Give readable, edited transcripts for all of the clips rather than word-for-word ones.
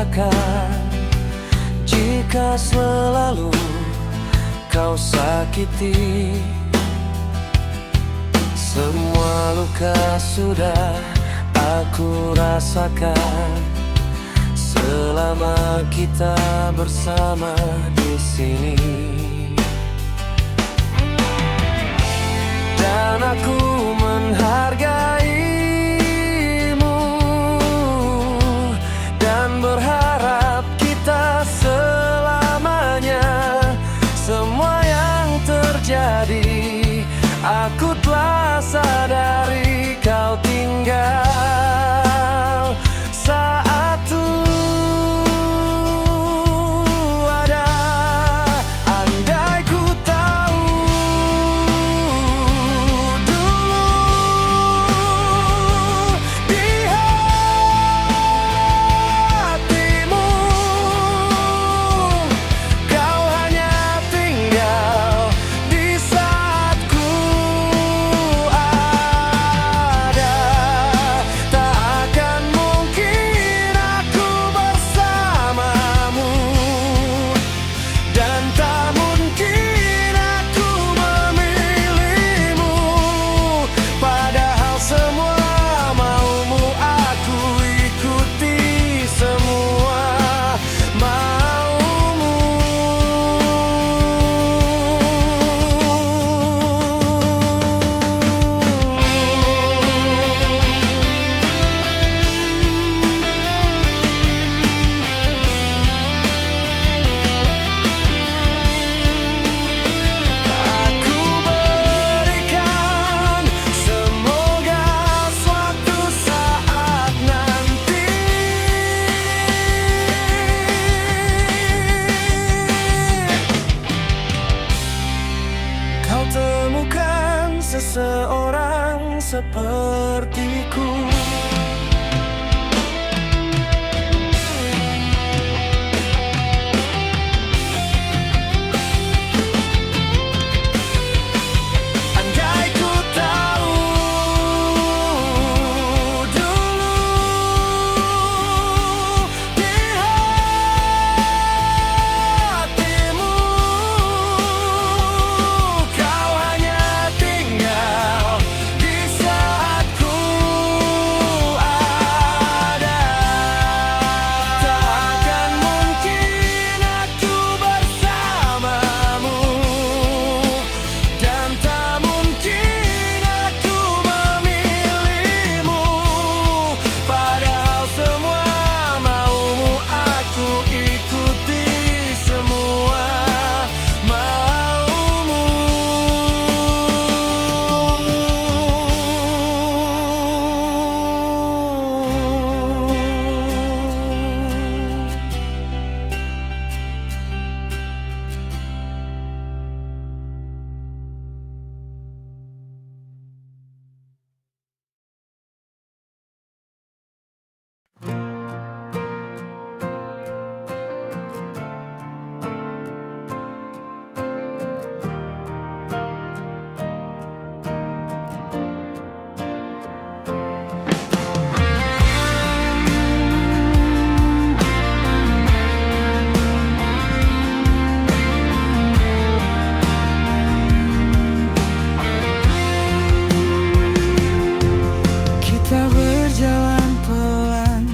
rasakan jika selalu kau sakiti. Semua luka sudah aku rasakan selama kita bersama di sini. Dan aku menghargaimu dan berharap kita selamanya. Semua yang terjadi aku telah sadari, kau tinggal saat ada. Andai ku tahu dulu di hatimu kau hanya tinggal di saat ku ada. Tak akan mungkin aku bersamamu, dan tak mungkin aku memilihmu. Padahal semua maumu aku ikuti, semua maumu. Aku berikan, semoga suatu saat nanti kau temukan seseorang sepertiku. Andai ku tahu dulu di hatimu kau hanya tinggal di saat ku ada. Tak akan mungkin aku bersamamu, dan tak mungkin aku memilihmu. Padahal semua maumu aku ikuti, semua maumu. Kita berjalan pelan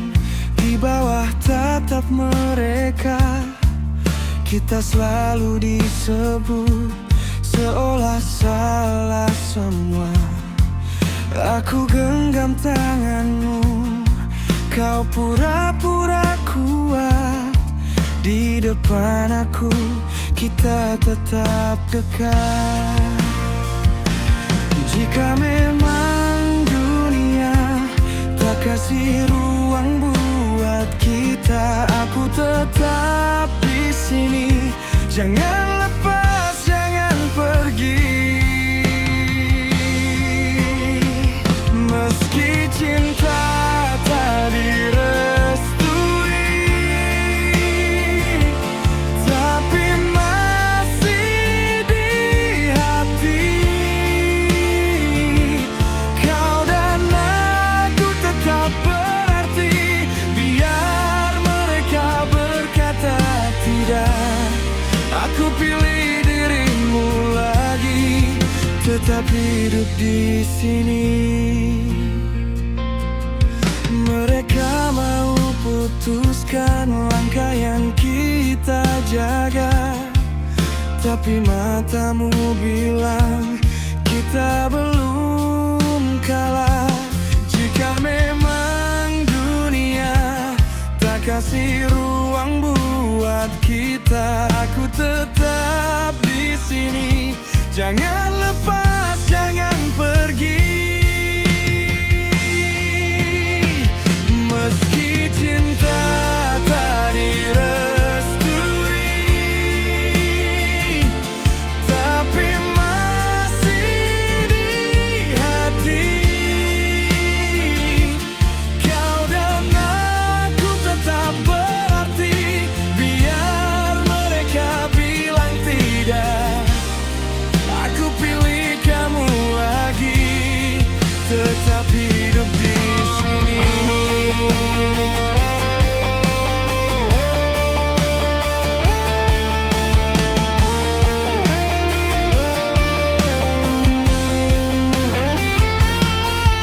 di bawah tatap mereka. Kita selalu disebut seolah salah semua. Aku genggam tanganmu, kau pura-pura kuat. Di depan aku kita tetap dekat. Jika memang dunia tak kasih ruang buat kita, aku tetap di sini. Jangan lepas, jangan pergi. Meski cinta tak direstui, tapi masih di hati. Kau dan aku tetap berarti, biar mereka Aku pilih dirimu lagi, tetap hidup di sini. Mereka mau putuskan langkah yang kita jaga, tapi matamu bilang kita belum kalah. Jika memang dunia tak kasih ruang buat kita, aku tetap di sini. Jangan lepas, jangan pergi. Meski cinta tak direstui, tapi masih di hati. Kau dan aku tetap berarti, biar mereka bilang tidak. Aku pilih kamu lagi, tetap hidup di sini.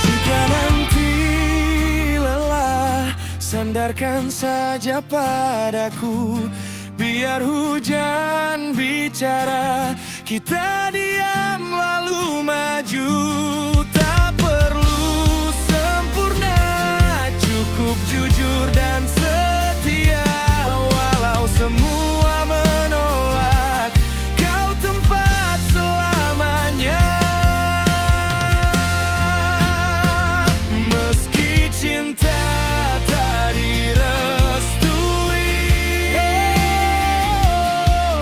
Jika nanti lelah, sandarkan saja padaku. Biar hujan bicara, kita diam lalu maju. Tak perlu sempurna, cukup jujur dan setia. Walau semua menolak, kau tempat selamanya. Meski cinta tak direstui,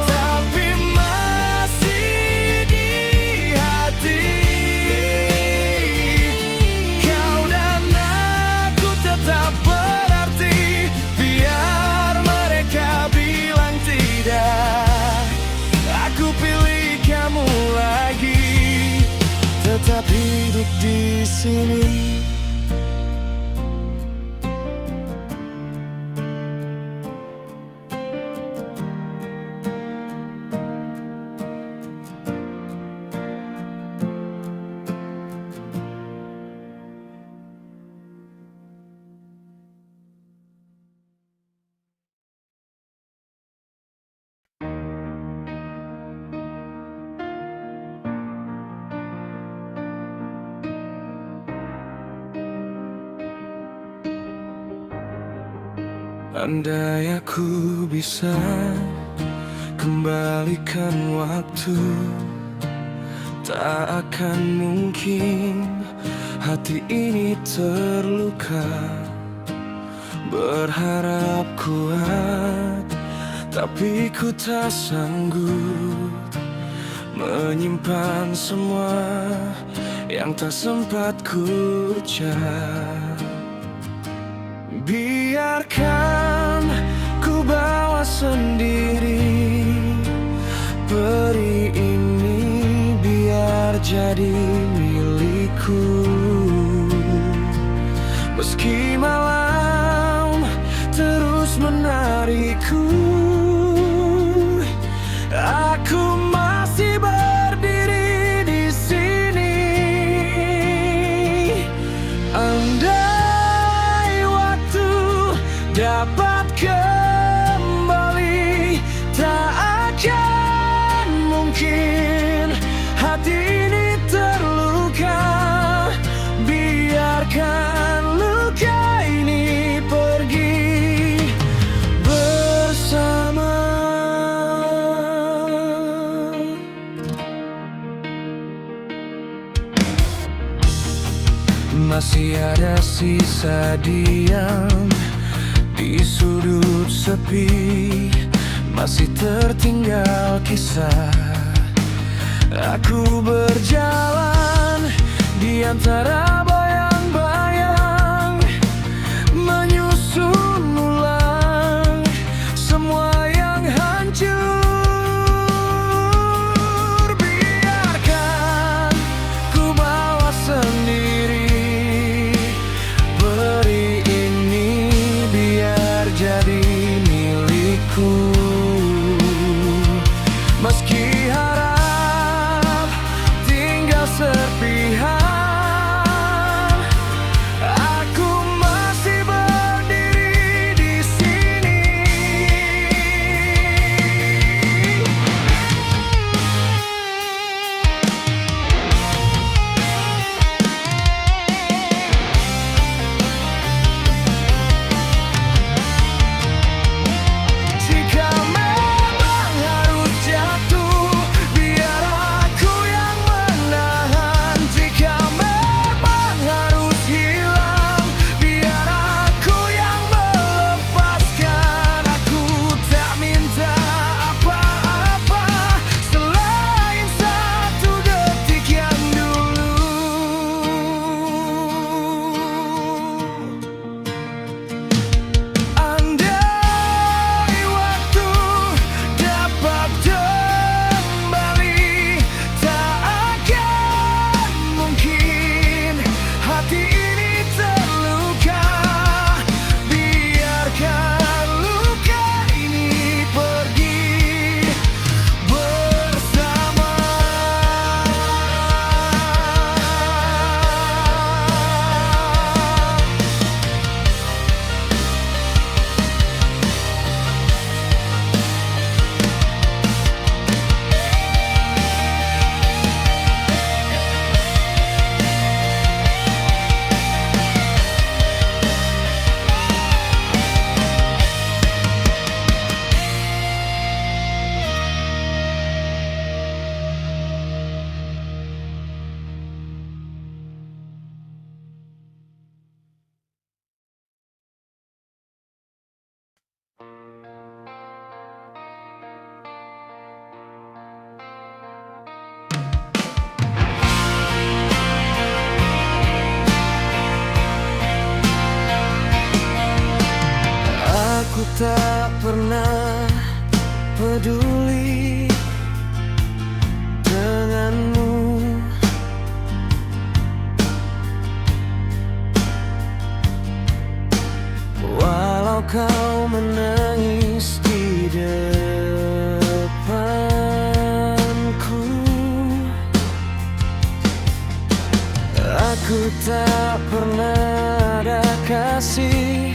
tapi masih di hati. Kau dan aku tetap berarti, biar mereka bilang tidak. Aku pilih kamu lagi, tetap hidup di sini. Andai aku bisa kembalikan waktu, tak akan mungkin hati ini terluka. Berharap kuat, tapi ku tak sanggup menyimpan semua yang tak sempat ku ucap. Biarkan ku bawa sendiri peri ini, biar jadi milikku. Meski malam terus menarikku, aku masih berdiri di sini. Andai waktu dapat kembali, tak akan mungkin hati ini terluka. Biarkan luka ini pergi bersama. Masih ada sisa diam di sudut sepi, masih tertinggal kisah. Aku berjalan di antara bayang-bayang, menyusun ulang semua yang hancur. Biarkan ku bawa sendiri peri ini, biar jadi milikku. tak pernah peduli denganmu. Walau kau menangis di depanku, aku tak pernah ada kasih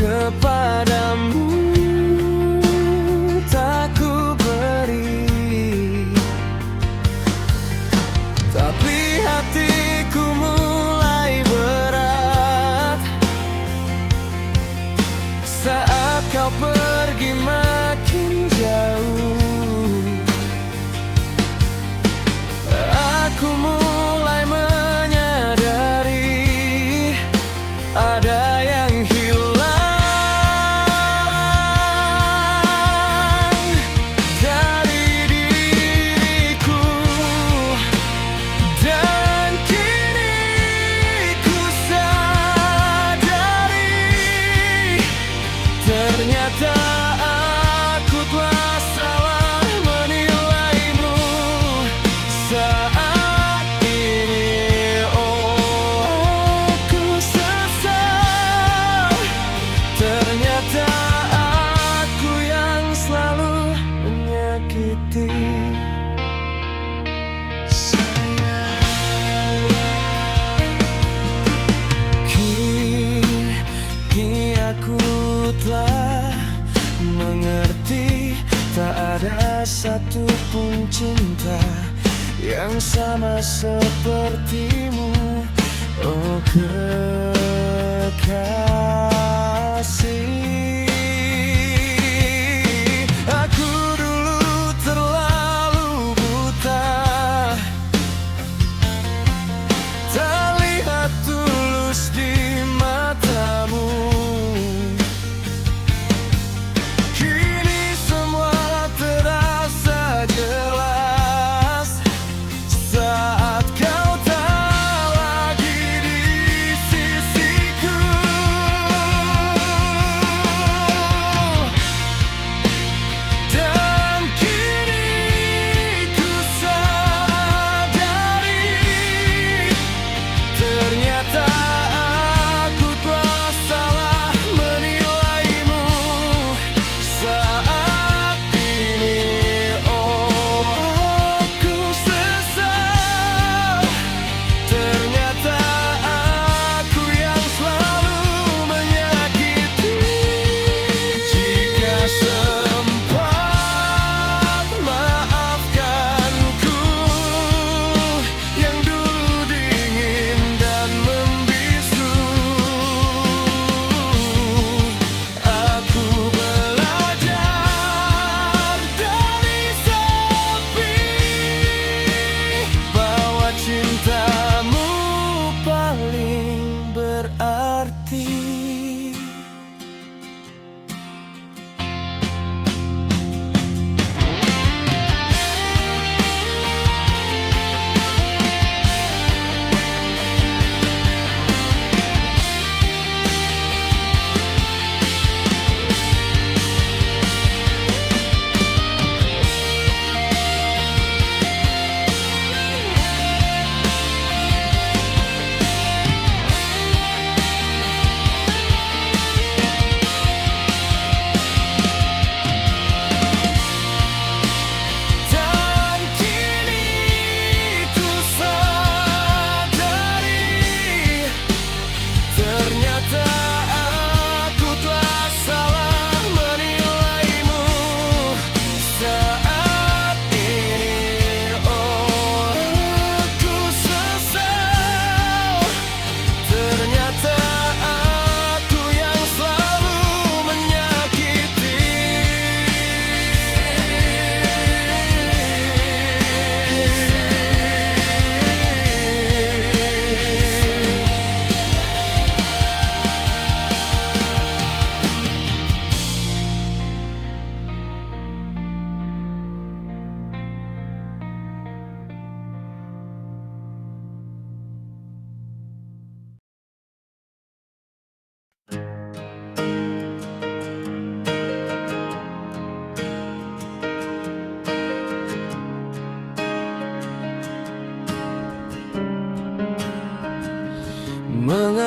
kepadamu, tak ku beri. Tapi hatiku mulai berat saat kau pergi makin jauh. Aku mulai menyadari ada yang hilang dari diriku, dan kini ku sadari ternyata aku telah salah menilaimu saat ini. Oh, aku sesal, ternyata aku yang selalu menyakiti. Kini aku telah mengerti, tak ada satupun cinta yang sama sepertimu, oh kekasih. Aku dulu terlalu buta, tak lihat tulus di matamu. Kini semua terasa jelas saat kau tak lagi di sisiku.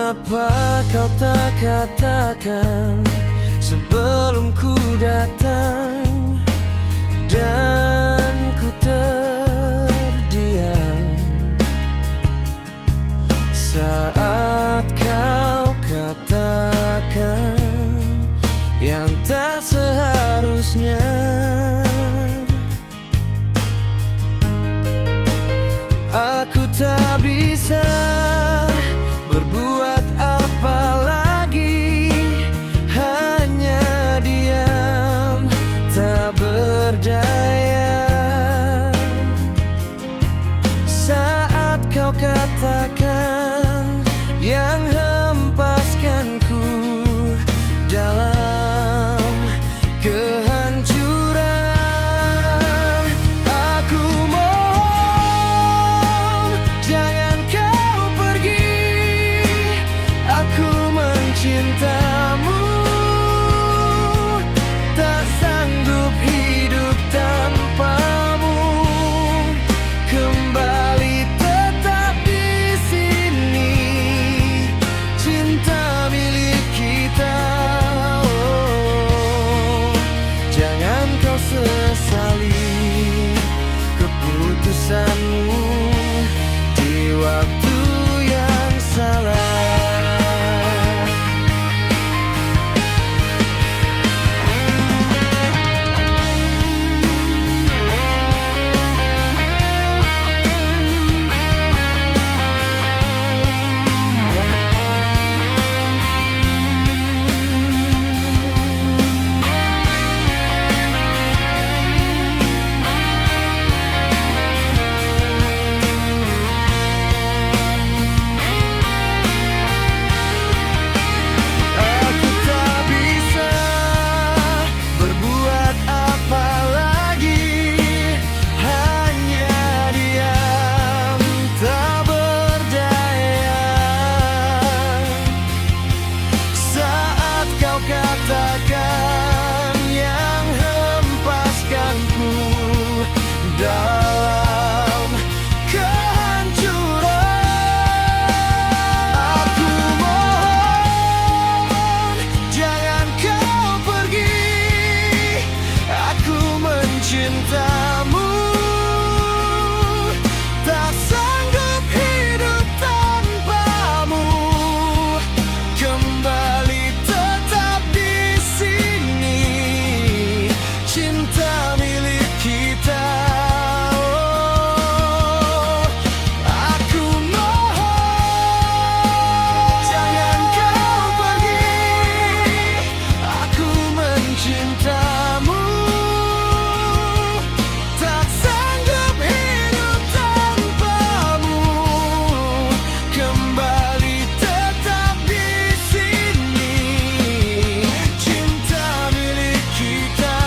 Mengapa kau tak katakan sebelum ku datang dan ku terdiam saat kau katakan yang tak seharusnya. Aku tak bisa berbuat apa lagi, hanya diam tak berdaya saat kau katakan yang hempaskanku dalam kehancuran. Aku mohon jangan kau pergi, aku mencintamu, tak sanggup hidup tanpamu. Kembali tetap di sini, cinta milik kita. Oh, jangan kau sesali keputusanmu di waktu yang salah. Aku tak bisa berbuat apa lagi, hanya diam tak berdaya saat kau katakan yang hempaskanku dalam kehancuran. Aku mohon jangan kau pergi, aku mencintamu, tak sanggup hidup tanpamu. Kembali tetap di sini, cinta milik kita. Oh, aku mohon jangan kau pergi, aku mencintamu, tak sanggup hidup tanpamu. Kembali tetap di sini, cinta milik kita.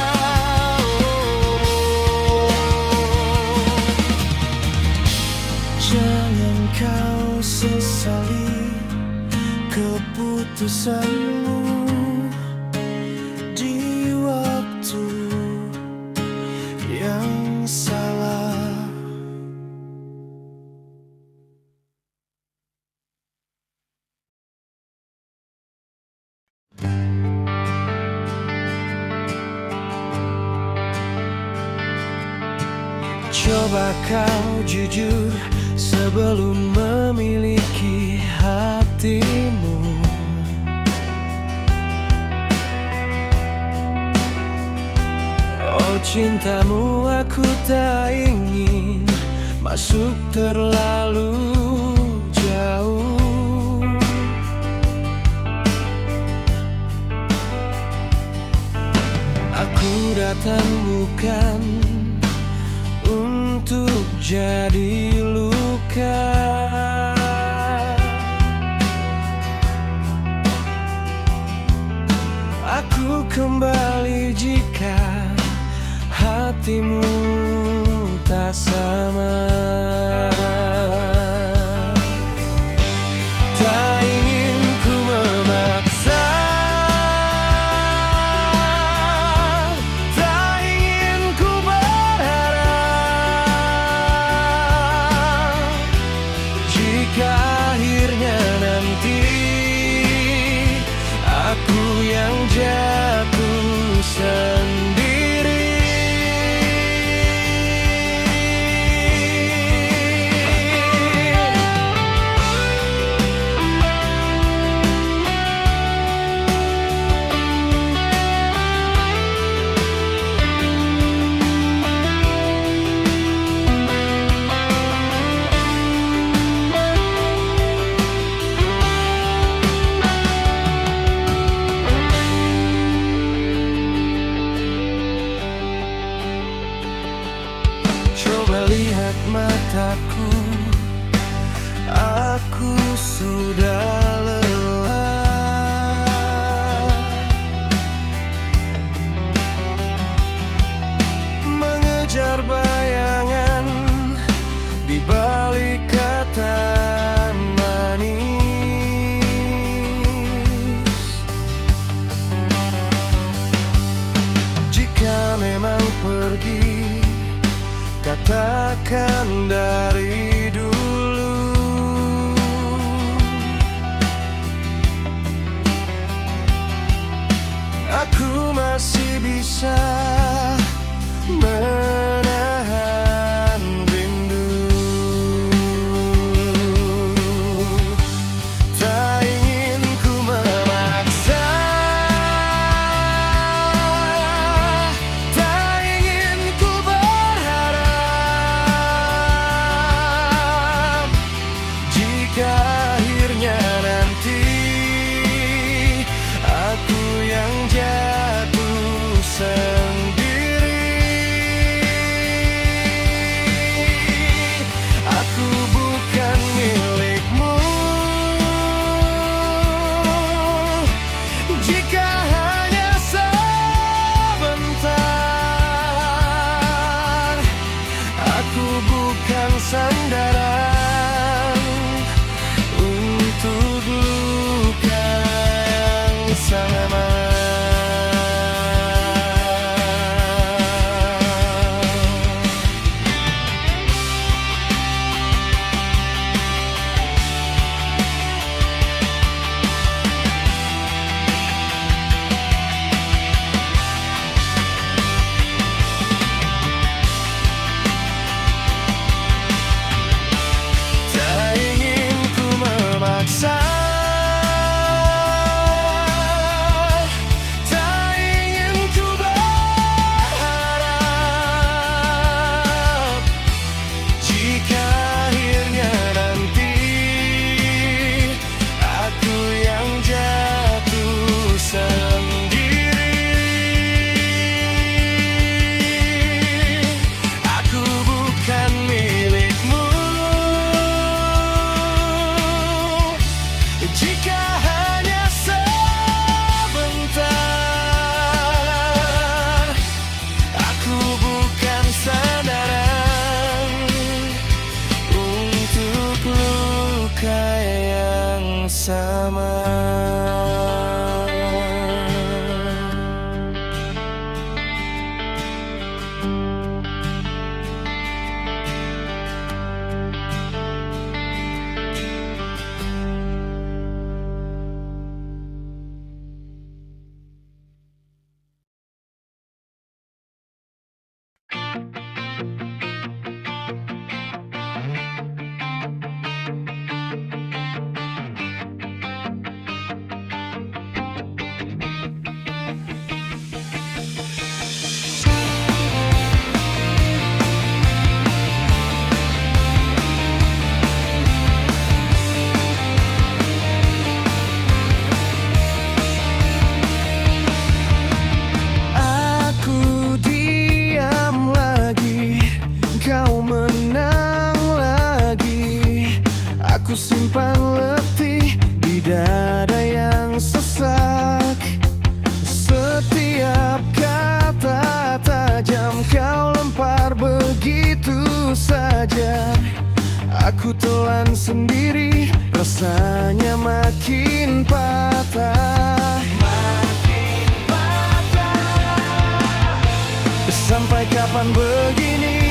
Jangan kau sesali keputusanmu di waktu yang salah. Coba kau jujur sebelum memiliki hatimu. Oh cintamu, aku tak ingin masuk terlalu jauh. Aku datang bukan untuk jadi luka. Aku kembali jika hatimu tak sama. Tak ingin ku memaksa, tak ingin ku berharap jika akhirnya nanti mataku, aku sudah lelah mengejar bayangan di balik kata manis. Jika memang pergi, katakan dari dulu. Aku masih bisa menahan rindu. Tak ingin ku memaksa, tak ingin ku berharap. Jika akhirnya nanti aku yang jatuh sendiri, aku bukan milikmu. Jika hanya sebentar, aku bukan sandaran untuk luka yang sama. Tak ingin ku memaksa, tak ingin ku berharap. Jika akhirnya nanti aku yang jatuh sendiri, aku bukan milikmu. Jika hanya sebentar, aku bukan sandaran untuk luka yang sama. Aku diam lagi, kau menang lagi. Aku simpan letih di dada yang sesak. Setiap kata tajam kau lempar begitu saja. Aku telan sendiri, rasanya makin patah. Sampai kapan begini?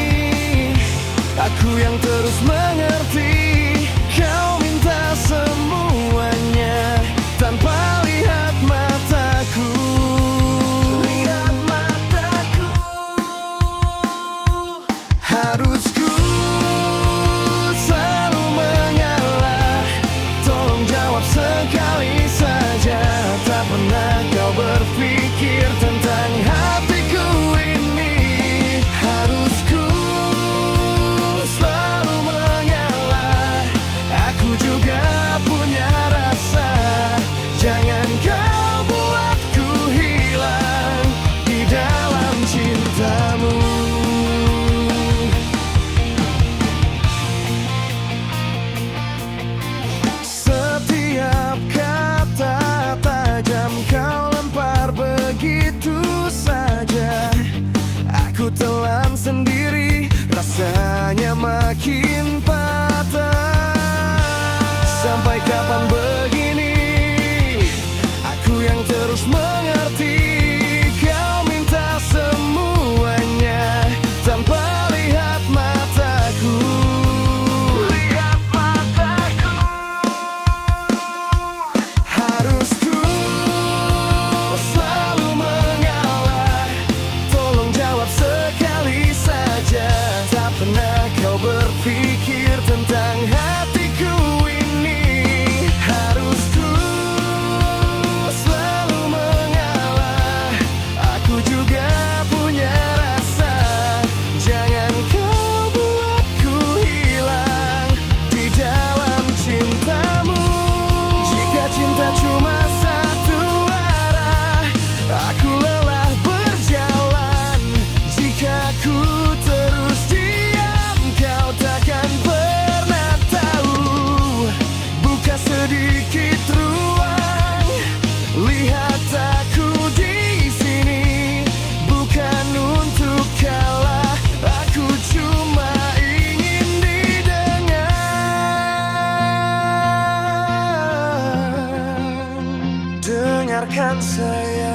Aku yang terus mengerti. Kau minta semuanya tanpa lihat mataku. Lihat mataku. Harus ku selalu mengalah? Tolong jawab sekali saja. Tak pernah kau berpikir tentang hatiku ini. Harus ku selalu mengalah? Aku juga telan sendiri, rasanya makin patah. Sampai kapan begini, aku yang terus mengerti. Kau minta semuanya tanpa lihat mataku. Lihat mataku. Harusku selalu mengalah? Tolong jawab sekali saja. Tak pernah kau berpikir tentang hatiku ini? Harusku selalu mengalah? Aku juga punya rasa. Jangan kau buatku hilang di dalam cintamu. Jika cinta cuma satu arah, aku lelah berjalan. Jika ku terus diam, kau takkan pernah tahu. Buka sedikit ruang, lihat aku di sini. Bukan untuk kalah, aku cuma ingin didengar. Dengarkan saya.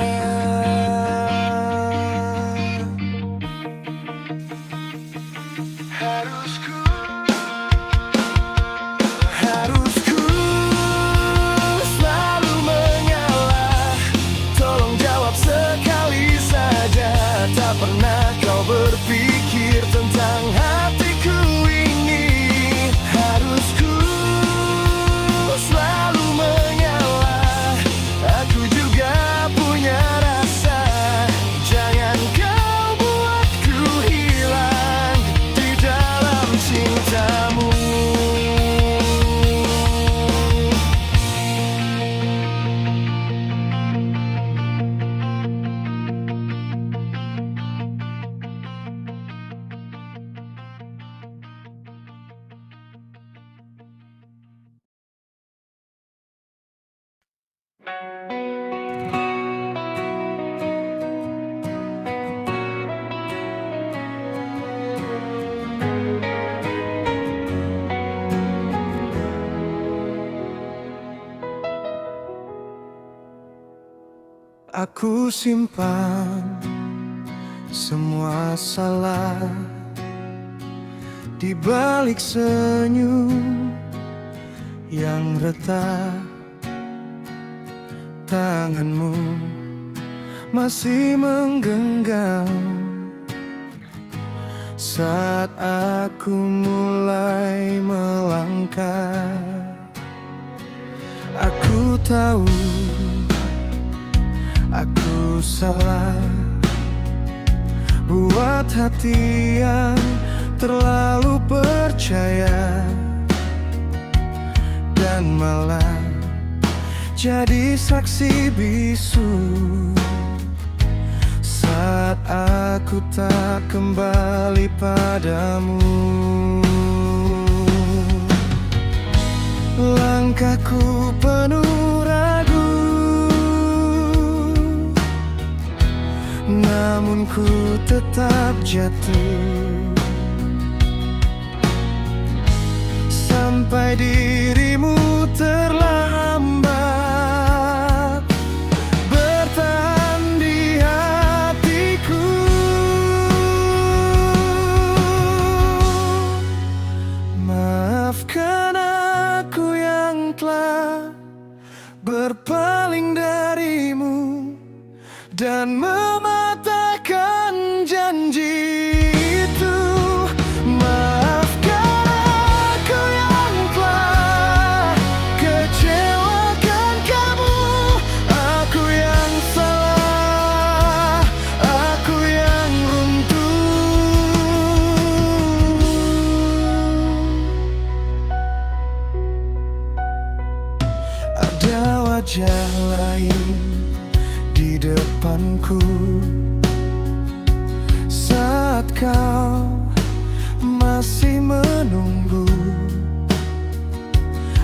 Harusku selalu mengalah? Tolong jawab sekali saja. Tak pernah kau berpikir tentang hatiku ini? Harusku selalu mengalah? Aku juga punya rasa. Jangan kau buatku hilang di dalam cintamu. Aku simpan semua salah di balik senyum yang retak. Tanganmu masih menggenggam saat aku mulai melangkah. Aku tahu aku salah, buat hati yang terlalu percaya dan malah jadi saksi bisu saat aku tak kembali padamu. Langkahku penuh ragu, namun ku tetap jatuh sampai dirimu terlambat bertahan di hatiku. Maafkan aku yang telah berpaling darimu dan mematahkan janji itu. Maafkan aku yang telah kecewakan kamu. Aku yang salah, aku yang runtuh. Ada wajah lain di depanku saat kau masih menunggu.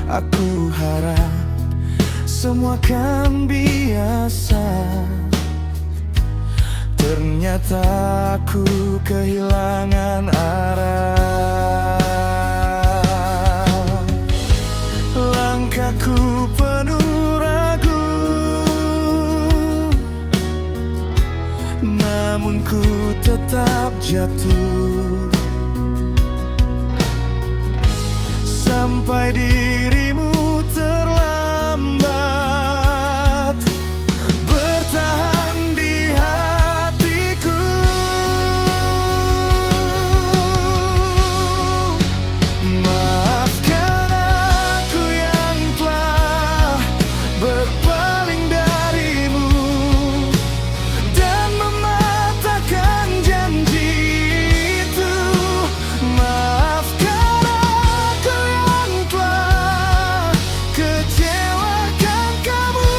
Aku harap semua kan biasa, Ternyata aku kehilangan arah. Langkahku penuh ragu, namun ku tetap jatuh. Sampai dirimu terlambat bertahan di hatiku. Maafkan aku yang telah berpaling darimu dan mematahkan janji itu. Maafkan aku yang telah kecewakan kamu.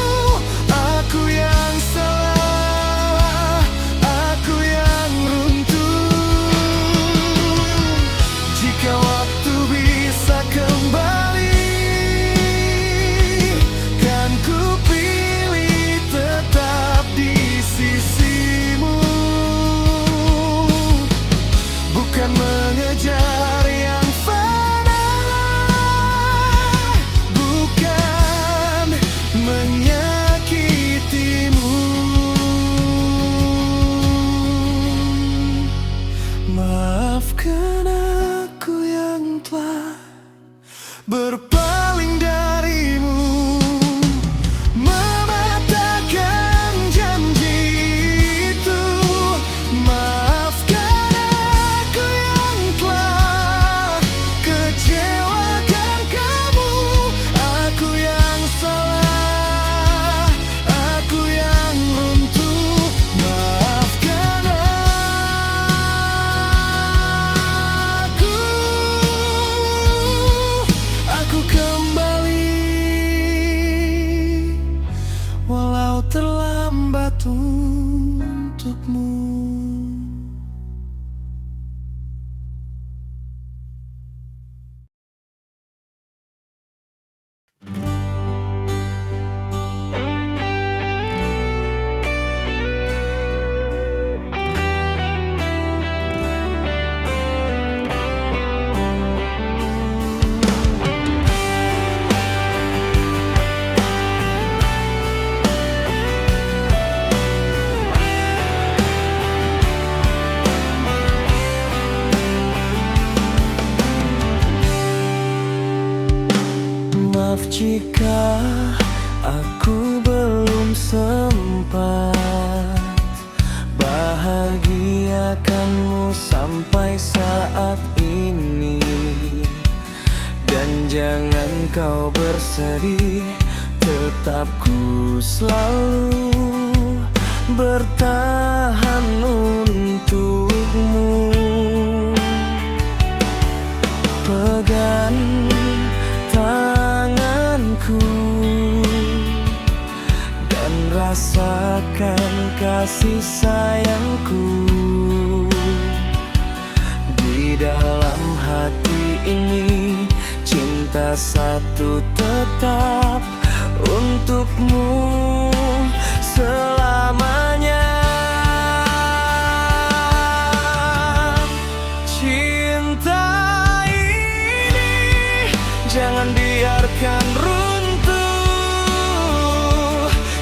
Aku yang salah, aku yang runtuh. Jika waktu bisa kembali, kan ku pilih tetap di sisimu, bukan mengejar yang fana, bukan menyakitimu. Maafkan aku yang telah berpaling darimu, mematahkan janji itu. Maafkan aku yang telah kecewakan kamu. Aku yang salah, aku yang runtuh. Maafkan aku kembali, walau terlambat untukmu. Maaf jika aku belum sempat bahagiakanmu sampai saat ini. Dan jangan kau bersedih, tetap ku selalu bertahan untukmu. Pegang tanganku dan rasakan kasih sayangku. Di dalam hati ini cinta satu tetap untukmu selamanya. Cinta ini jangan biarkan runtuh,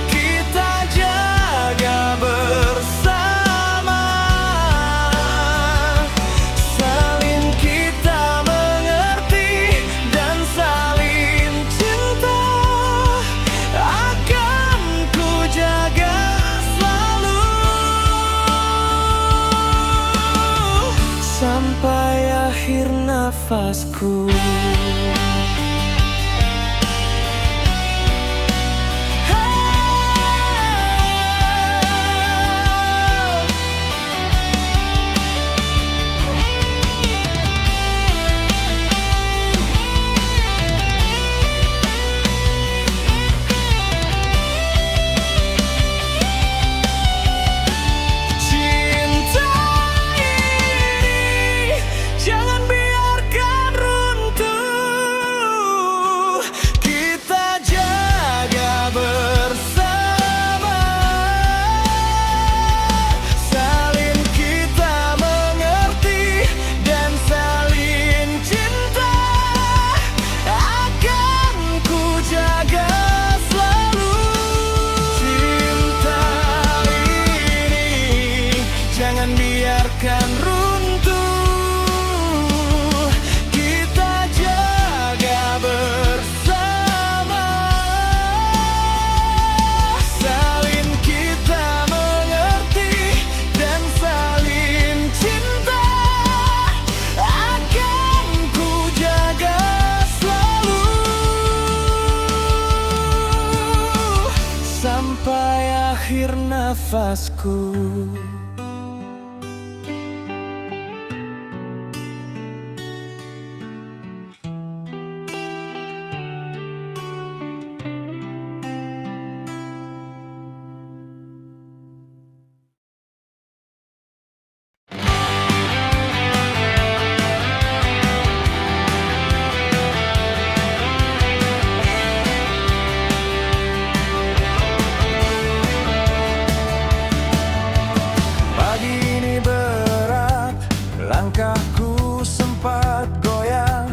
kita jaga bersama. Saling kita mengerti dan saling cinta, akan ku jaga selalu sampai akhir nafasku. Jangan biarkan runtuh, nafasku. Langkahku sempat goyang,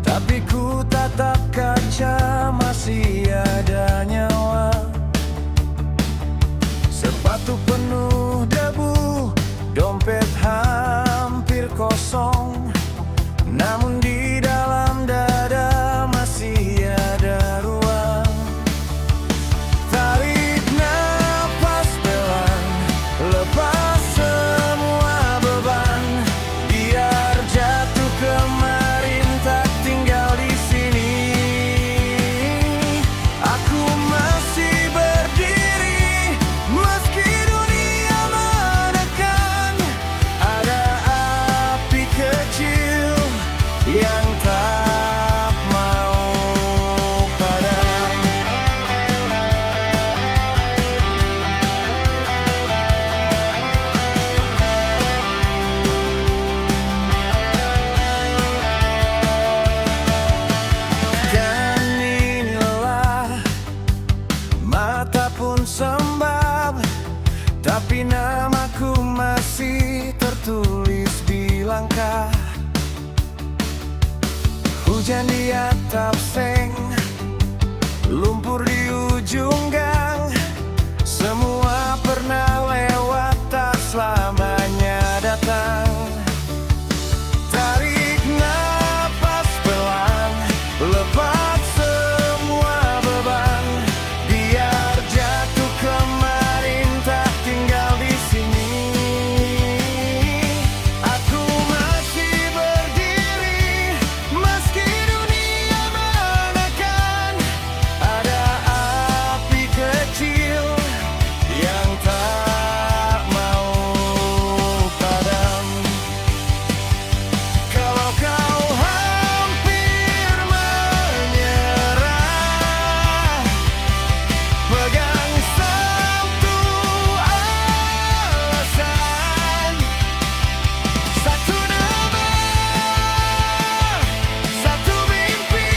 tapi ku tatap kaca, masih ada nyawa. Sepatu penuh debu, dompet hampir kosong, namun di dalam dada masih ada ruang. Tarik nafas pelan, lepas semua beban, biar jatuh kemarin tak tinggal di sini. Aku masih berdiri meski dunia menekan. Ada api kecil yang tak mau padam. Dan inilah mata pun sembab, tapi namaku masih tertulis di langkah. Hujan di atap seng, lumpur di ujung gang, semua pernah lewat, tak selamanya datang. Tarik nafas pelan, lepas semua beban, biar jatuh kemarin tak tinggal di sini. Aku masih berdiri meski dunia menekan. Ada api kecil yang tak mau padam. Kalau kau hampir menyerah, pegang satu alasan, satu nama, satu mimpi,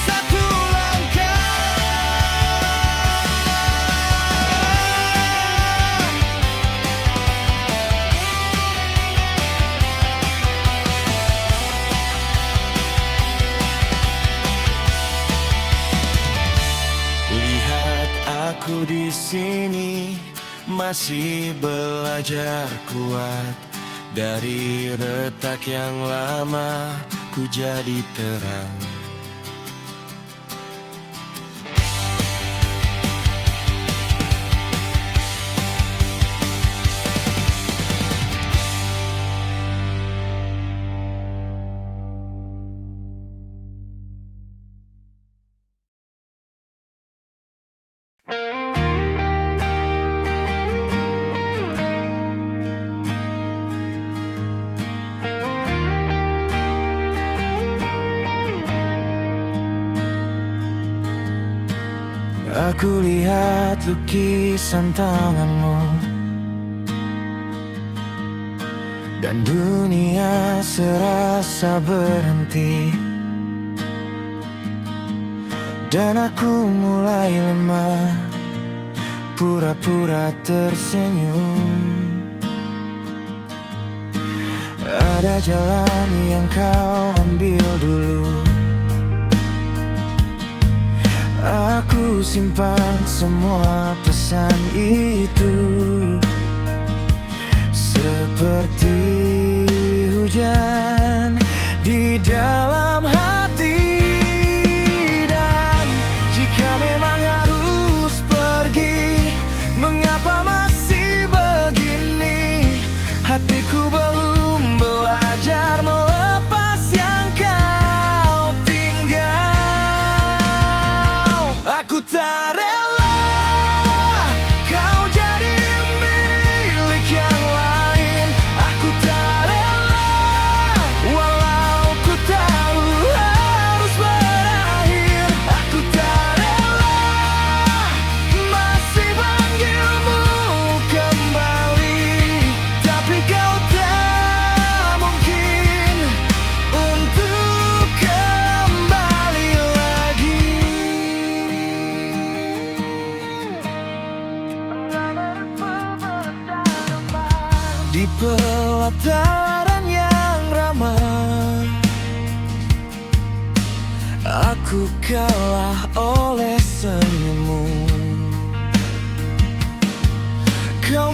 satu langkah. Lihat aku di sini masih belajar kuat. Dari retak yang lama ku jadi terang. Aku lihat lukisan tanganmu, dan dunia serasa berhenti. Dan aku mulai lemah, pura-pura tersenyum. Ada jalan yang kau ambil dulu, aku simpan semua pesan itu. Seperti hujan di dalam hati. Dan jika memang harus pergi, mengapa masih begini? Hatiku belum belajar melepas yang kau tinggal. Aku tak rela di pelataran yang ramah. Aku kalah oleh senyummu. Kau